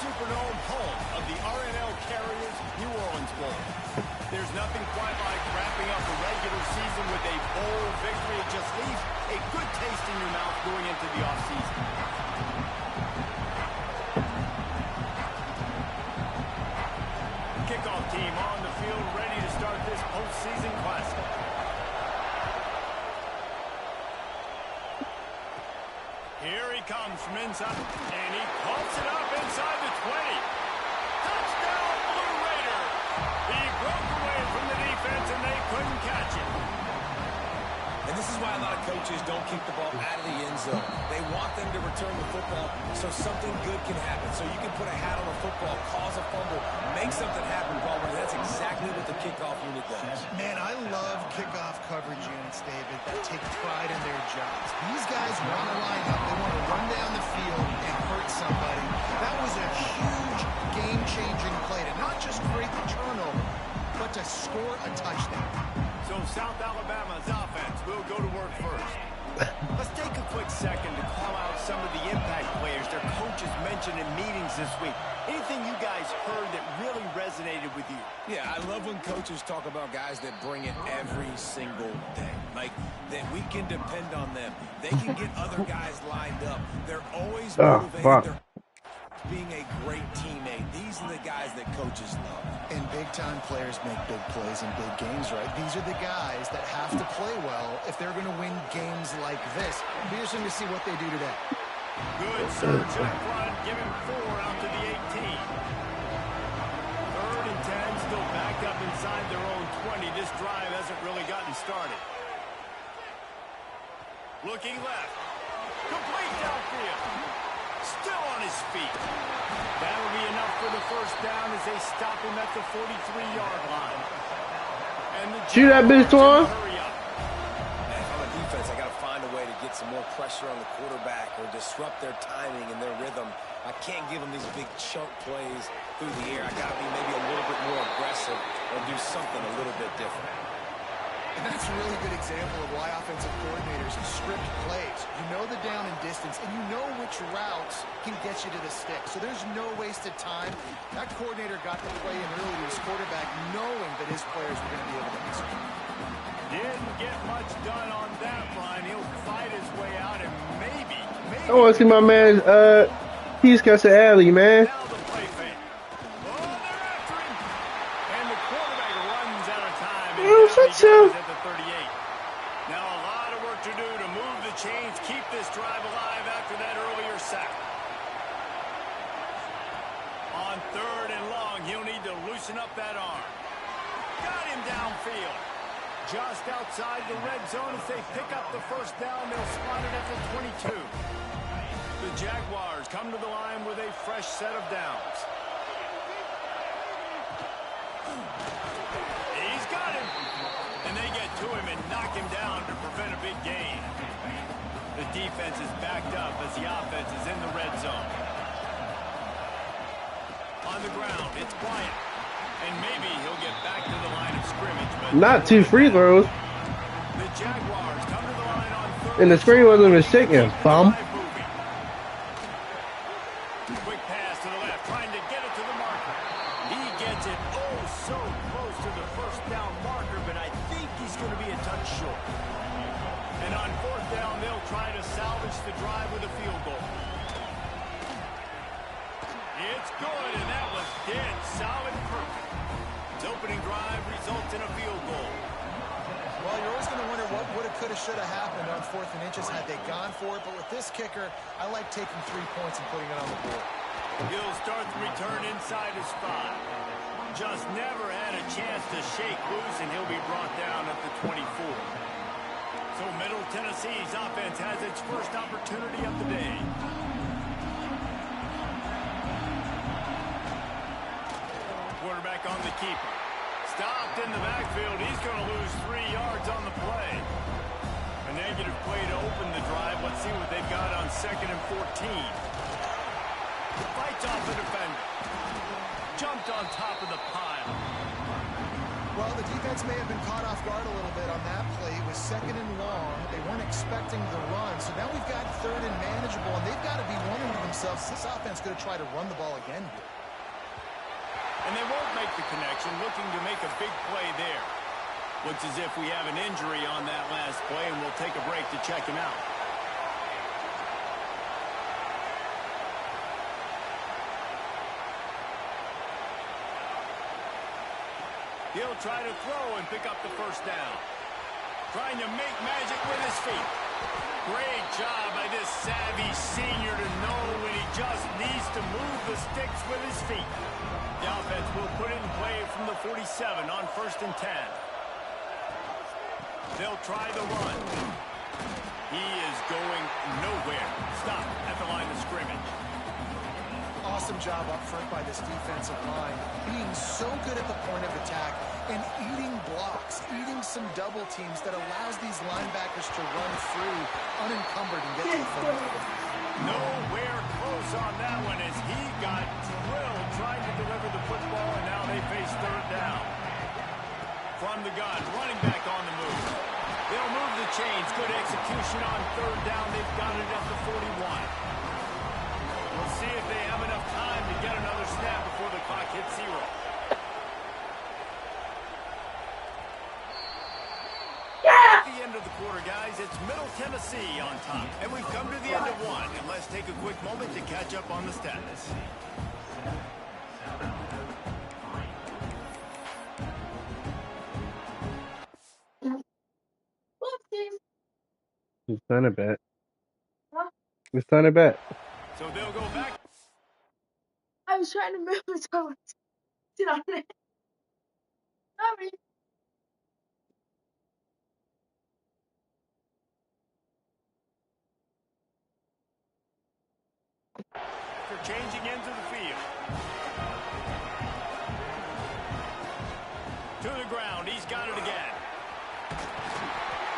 Superdome, home of the RNL Carriers New Orleans Bowl. There's nothing quite like wrapping up the regular season with a bowl victory. It just leaves a good taste in your mouth going into the offseason. Kickoff team on the field, ready to start this postseason classic. Here he comes from inside, and he pumps it up inside the 20. Touchdown, Blue Raider! He broke away from the defense, and they couldn't catch it. And this is why a lot of coaches don't kick the ball out of the end zone. They want them to return the football so something good can happen. So you can put a hat on a football, cause a fumble, make something happen, Baldwin. That's exactly what the kickoff unit does. Man, I love kickoff coverage units, David, that take pride in their jobs. These guys want to line up. They want to run down the field and hurt somebody. That was a huge game-changing play to not just create the turnover, but to score a touchdown. So South Alabama's offense will go to work first. Let's take a quick second to call out some of the impact players their coaches mentioned in meetings this week. Anything you guys heard that really resonated with you? Yeah, I love when coaches talk about guys that bring it every single day. Like, that we can depend on them. They can get other guys lined up. They're always motivated. They're being a great teammate. These are the guys that coaches love. And big-time players make big plays in big games, right? These are the guys that have to play well if they're going to win games like this. It'll be interesting to see what they do today. Good surge up front, giving 4 out to the 18. 3rd and 10, still backed up inside their own 20. This drive hasn't really gotten started. Looking left. Complete downfield. Still on his feet. That'll be enough for the first down as they stop him at the 43-yard line. And the shoot that bitch, Twan. If I'm a defense, I got to find a way to get some more pressure on the quarterback or disrupt their timing and their rhythm. I can't give them these big chunk plays through the air. I got to be maybe a little bit more aggressive or do something a little bit different. And that's a really good example of why offensive coordinators script plays. You know the down and distance, and you know which routes can get you to the stick. So there's no wasted time. That coordinator got the play in early to his quarterback, knowing that his players were going to be able to execute. Didn't get much done on that line. He'll fight his way out, and maybe. I want to see my man, he's got the alley, man. Now the play fake. Oh, they're after him. And the quarterback runs out of time. And down he goes at the 38. Now a lot of work to do to move the chains, keep this drive alive after that earlier sack. On 3rd and long, he'll need to loosen up that arm. Got him downfield. Just outside the red zone as they pick up the first down. They'll spot it at the 22. The Jaguars come to the line with a fresh set of downs. He's got him. And they get to him and knock him down to prevent a big gain. The defense is backed up as the offense is in the red zone. On the ground, it's quiet. And maybe he'll get back to the line of scrimmage. But not 2 free throws. The Jaguars come to the line on 3rd. And the screen wasn't mistaken, bum. Quick pass to the left, trying to get it to the marker. He gets it so close to the first down marker, but I think he's going to be a touch short. And on 4th down, they'll try to salvage the drive with a field goal. It's good, and that was dead solid perfect. His opening drive results in a field goal. Well, you're always going to wonder what would have, could have, should have happened on 4th and inches had they gone for it. But with this kicker, I like taking 3 points and putting it on the board. He'll start the return inside his 5. Just never had a chance to shake loose, and he'll be brought down at the 24. So So Middle Tennessee's offense has its first opportunity of the day. Quarterback on the keeper. Stopped in the backfield. He's going to lose 3 yards on the play. A negative play to open the drive. Let's see what they've got on 2nd and 14. Fights off the defender. Jumped on top of the pile. Well, the defense may have been caught off guard a little bit on that play. It was 2nd and long. They weren't expecting the run. So now we've got 3rd and manageable, and they've got to be wondering to themselves, this offense going to try to run the ball again here. And they won't make the connection, looking to make a big play there. Looks as if we have an injury on that last play, and we'll take a break to check him out. He'll try to throw and pick up the first down. Trying to make magic with his feet. Great job by this savvy senior to know when he just needs to move the sticks with his feet. The offense will put it in play from the 47 on 1st and 10. They'll try the run. He is going nowhere. Stop at the line of scrimmage. Awesome job up front by this defensive line, being so good at the point of attack and eating blocks, eating some double teams that allows these linebackers to run free unencumbered and get to the football. Nowhere close on that one as he got drilled trying to deliver the football, and now they face 3rd down. From the gun, running back on the move. They'll move the chains. Good execution on 3rd down. They've got it at the 41. We'll see if they have enough time to get another snap before the clock hits 0. At the end of the quarter, guys, it's Middle Tennessee on top. And we've come to the end of 1. And let's take a quick moment to catch up on the status. It's done a bet. It's done a bet. So they'll go back. I was trying to move so much. Sit on it. Sorry. For changing into the field. To the ground. He's got it again.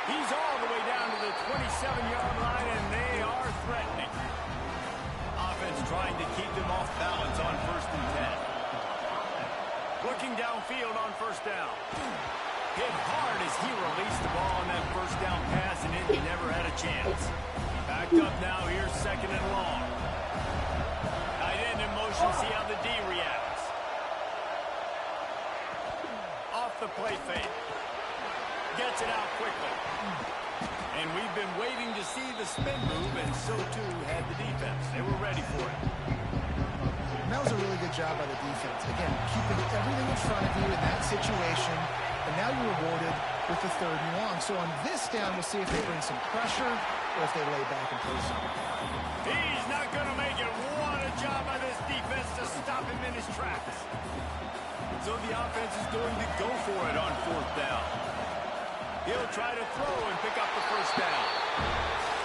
He's all the way down to the 27-yard line, and they are threatening. Offense trying to keep them off balance on 1st and 10. Looking downfield on 1st down. Hit hard as he released the ball on that 1st down pass, and Indy never had a chance. Backed up now here, 2nd and long. Tight end in motion, see how the D reacts. Off the play fake. Gets it out quickly. And we've been waiting to see the spin move, and so too had the defense. They were ready for it. And that was a really good job by the defense. Again, keeping everything in front of you in that situation, and now you're rewarded with the 3rd and long. So on this down, we'll see if they bring some pressure or if they lay back and play some. He's not going to make it. What a job by this defense to stop him in his tracks. So the offense is going to go for it on 4th down. He'll try to throw and pick up the 1st down.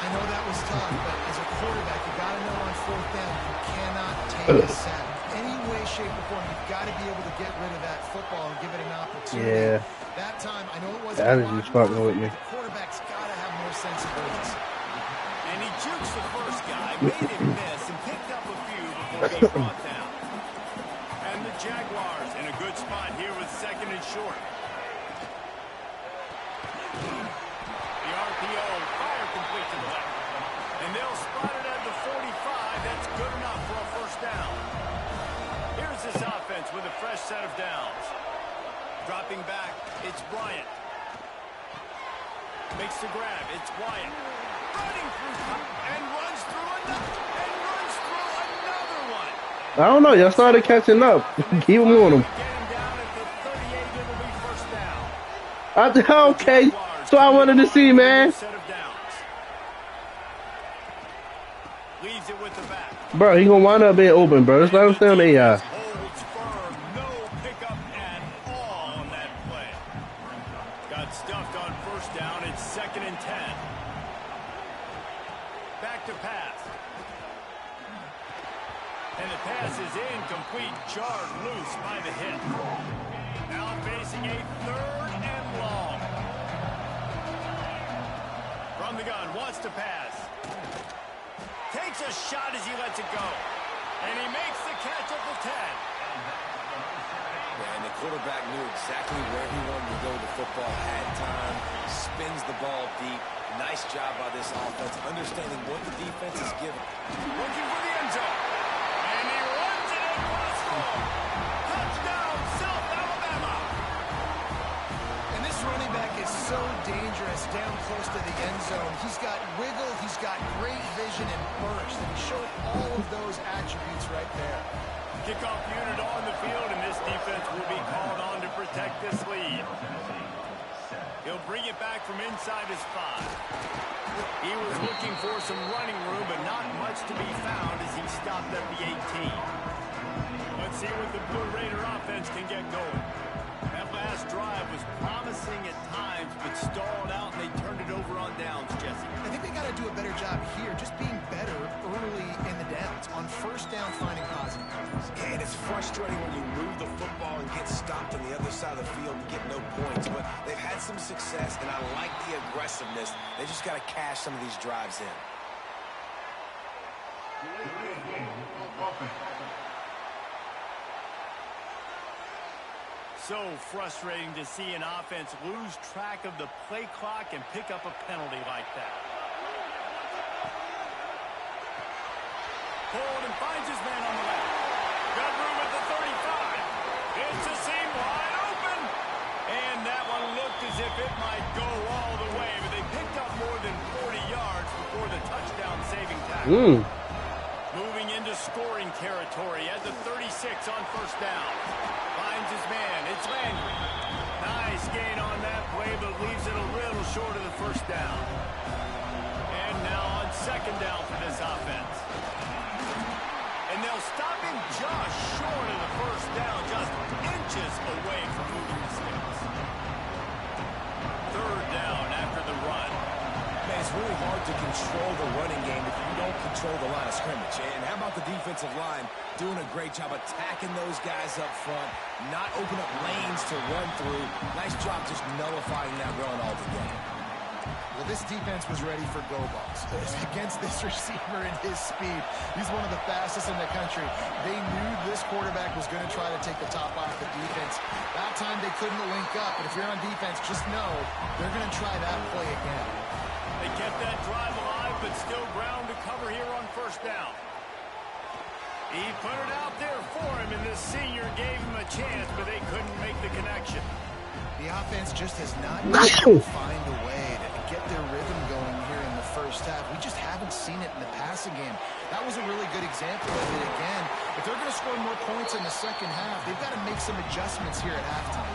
I know that was tough, but as a quarterback, you got to know on 4th down, you cannot take a sack. Any way, shape, or form, you've got to be able to get rid of that football and give it an opportunity. Yeah. That time, I know it wasn't. That is just fucking with me. The quarterback's got to have more sense of urgency. And he jukes the first guy, made him miss, and picked up a few before being brought down. And the Jaguars in a good spot here with 2nd and short. The RPO, fire complete to the left. And they'll spot it at the 45. That's good enough for a 1st down. Here's this offense with a fresh set of downs. Dropping back, it's Bryant. Makes the grab, it's Wyatt. Running through and runs through another one. I don't know. Y'all started catching up. Keep moving them. Get him down at the 38, it'll be 1st down. Okay. So I wanted to see, man. Set of downs. Leaves it with the back. Bro, he gonna wind up being open, bro. Just let him stay on the AI. Holds firm. No pickup at all on that play. Got stuffed on 1st down. It's 2nd and 10. incomplete, jarred loose by the hit. Now facing a 3rd and long. From the gun, wants to pass. Takes a shot as he lets it go. And he makes the catch at the 10. And the quarterback knew exactly where he wanted to go with the football, had time, spins the ball deep. Nice job by this offense, understanding what the defense is giving. Looking for the end zone. And he runs it across home. Touchdown, South Alabama. And this running back is so dangerous down close to the end zone. He's got wiggle, he's got great vision and burst. And he showed all of those attributes right there. Kickoff unit on the field, and this defense will be called on to protect this lead. He'll bring it back from inside his 5. He was looking for some running room, but not much to be found as he stopped at the 18. Let's see what the Blue Raider offense can get going. That last drive was promising at times, but stalled out, and they turned it over on downs, Jesse. I think they got to do a better job here, just being better early in the downs. On first down, finding positive points. And it's frustrating when you move the football and get stopped on the other side of the field and get no points. But they've had some success, and I like the aggressiveness. They just got to cash some of these drives in. So frustrating to see an offense lose track of the play clock and pick up a penalty like that. Hold and finds his man on the left. Got room at the 35. It's a seam wide open. And that one looked as if it might go all the way, but they picked up more than 40 yards before the touchdown-saving tackle. Moving into scoring territory at the 36 on first down. Finds his man. It's Landry. Nice gain on that play, but leaves it a little short of the first down. And now on second down for this offense. And they'll stop him just short of the first down, just inches away from moving the sticks. Third down after the run. Man, it's really hard to control the running game if you don't control the line of scrimmage. And how about the defensive line doing a great job attacking those guys up front, not opening up lanes to run through. Nice job just nullifying that run altogether. Well, this defense was ready for go balls. Against this receiver and his speed, he's one of the fastest in the country. They knew this quarterback was going to try to take the top off the defense. That time they couldn't link up, but if you're on defense, just know they're going to try that play again. They kept that drive alive, but still ground to cover here on first down. He put it out there for him, and this senior gave him a chance, but they couldn't make the connection. The offense just has not been able to find a way to get their rhythm going here in the first half. We just haven't seen it in the passing game. That was a really good example of it again. If they're going to score more points in the second half, they've got to make some adjustments here at halftime.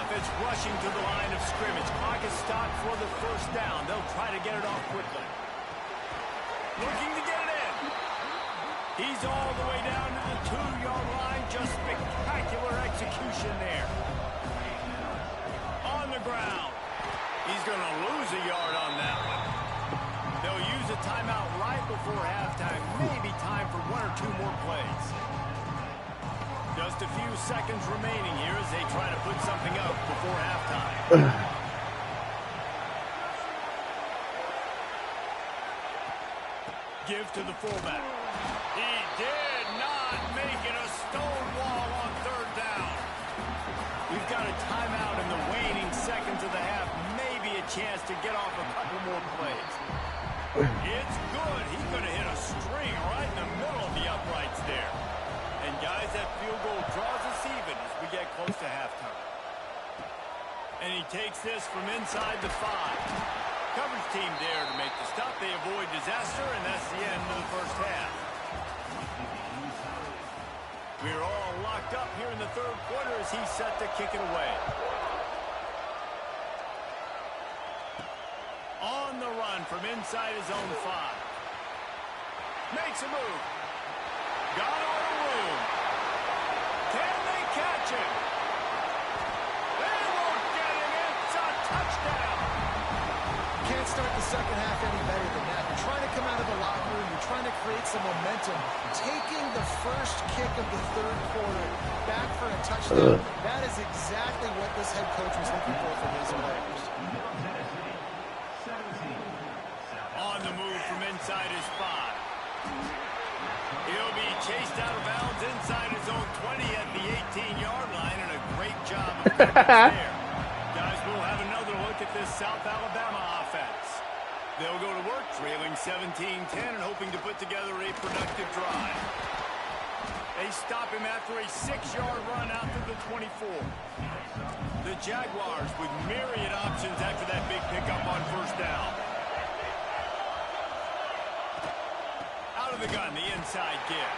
Offense rushing to the line of scrimmage. Clock is stopped for the first down. They'll try to get it off quickly. Looking to get it in. He's all the way down to the 2-yard line. Just spectacular execution there. On the ground. He's going to lose a yard on that one. They'll use a timeout right before halftime. Maybe time for 1 or 2 more plays. Just a few seconds remaining here as they try to put something up before halftime. Give to the fullback. He did not make it a stone wall on third down. We've got a timeout in the waning seconds of the half. Maybe a chance to get off a couple more plays. It's good. He's going to hit a string right in the middle of the uprights there. And guys, that field goal draws us even as we get close to halftime. And he takes this from inside the 5. Coverage team there to make the stop. They avoid disaster, and that's the end of the first half. We're all locked up here in the third quarter as he's set to kick it away. On the run from inside his own 5. Makes a move. Got all the room. Can they catch him? They won't get him. It's a touchdown. Can't can't start the second half any better than that. You're trying to come out of the locker room. You're trying to create some momentum. Taking the first kick of the third quarter back for a touchdown, that is exactly what this head coach was looking for from his players. On the move from inside his 5. He'll be chased out of bounds inside his own 20 at the 18-yard line, and a great job of coverage there. Guys, we'll have another look at this South Alabama offense. They'll go to work trailing 17-10 and hoping to put together a productive drive. They stop him after a 6-yard run out to the 24. The Jaguars with myriad options after that big pickup on first down. Out of the gun, the inside kick.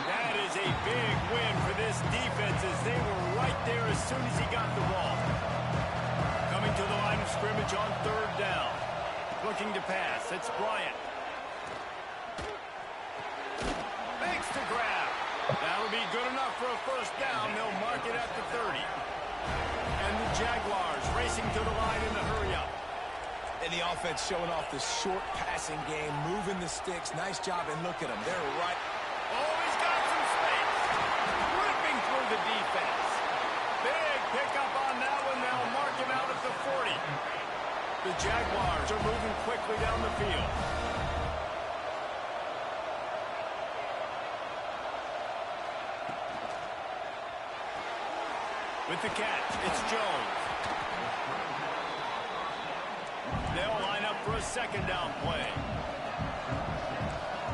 That is a big win for this defense as they were right there as soon as he got the ball. Coming to the line of scrimmage on third down. Looking to pass. It's Bryant. Makes the grab. That'll be good enough for a first down. They'll mark it at the 30. And the Jaguars racing to the line in the hurry-up. And the offense showing off the short passing game, moving the sticks. Nice job, and look at them. They're right. Oh, he's got some space. Ripping through the defense. Big pickup on that one. They'll mark him out at the 40. The Jaguars are moving quickly down the field. With the catch, it's Jones. They'll line up for a second down play.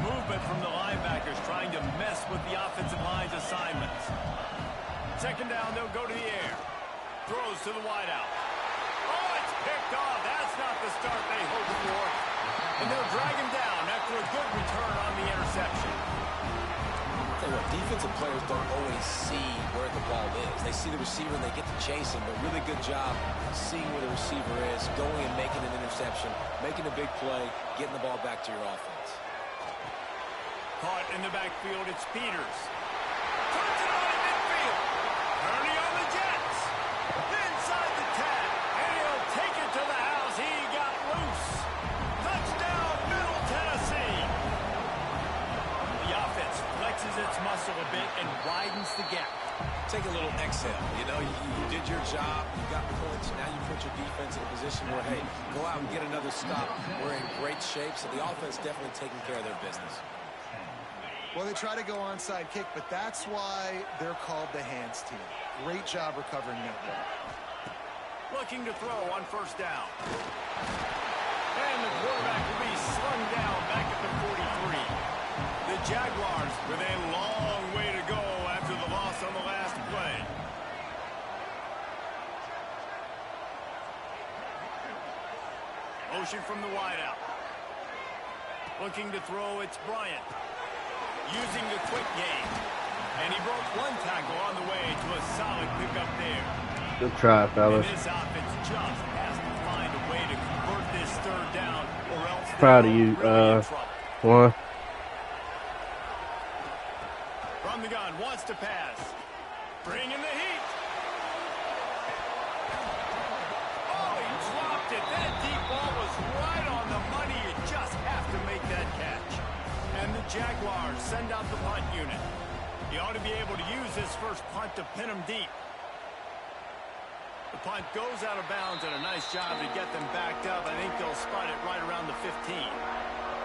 Movement from the linebackers trying to mess with the offensive line's assignments. Second down, they'll go to the air. Throws to the wideout. Oh, it's picked off. That's not the start they hoped for. And they'll drag him down after a good return on the interception. Tell you what, defensive players don't always see where the ball is. They see the receiver and they get to chase him. But really good job seeing where the receiver is, going and making an interception, making a big play, getting the ball back to your offense. Caught in the backfield, it's Peters. Turns it on in midfield. Ernie on the Jets. Inside the tag. And he'll take it to the house. He got loose. Touchdown, Middle Tennessee. The offense flexes its muscle a bit and widens the gap. Take a little exhale. You know, you did your job. You got points. Now you put your defense in a position where, hey, go out and get another stop. We're in great shape, so the offense definitely taking care of their business. Well, they try to go onside kick, but that's why they're called the hands team. Great job recovering that ball. Looking to throw on first down. And the quarterback will be slung down back at the 43. The Jaguars with a long way to go after the loss on the last play. Motion from the wideout. Looking to throw, it's Bryant. Using the quick game. And he broke one tackle on the way to a solid pickup there. Good try, fellas. And this offense just has to find a way to convert this third down or else Proud of you, Juan. From the gun, wants to pass. Bring in the heat. Oh, he dropped it. That deep ball was right on the money. You just have to make that catch. And the Jaguars send out the punt unit. He ought to be able to use this first punt to pin him deep. The punt goes out of bounds, and a nice job to get them backed up. I think they'll spot it right around the 15.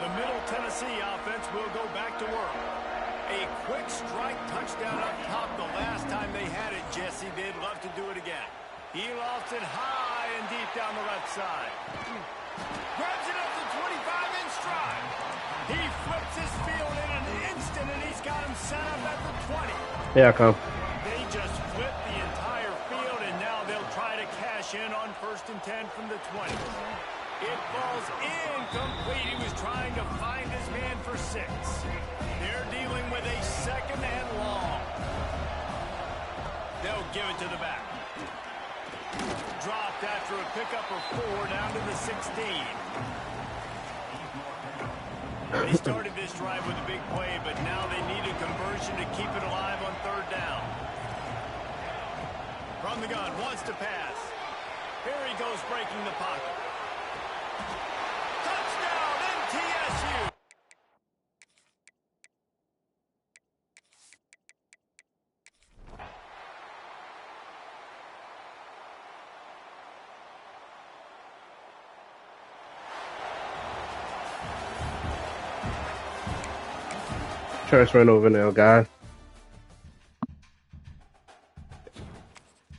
The Middle Tennessee offense will go back to work. A quick strike touchdown up top the last time they had it, Jesse. They'd love to do it again. He lofts it high and deep down the left side. Grabs it up to 25 in stride. He flips his field in an instant, and he's got him set up at the 20. Here I come. They just flip the entire field, and now they'll try to cash in on 1st and 10 from the 20. It falls incomplete. He was trying to find his man for 6. They're dealing with a second and long. They'll give it to the back. Dropped after a pickup of 4 down to the 16. They started this drive with a big play, but now they need a conversion to keep it alive on 3rd down. From the gun, wants to pass. Here he goes breaking the pocket. transferring over now, guys.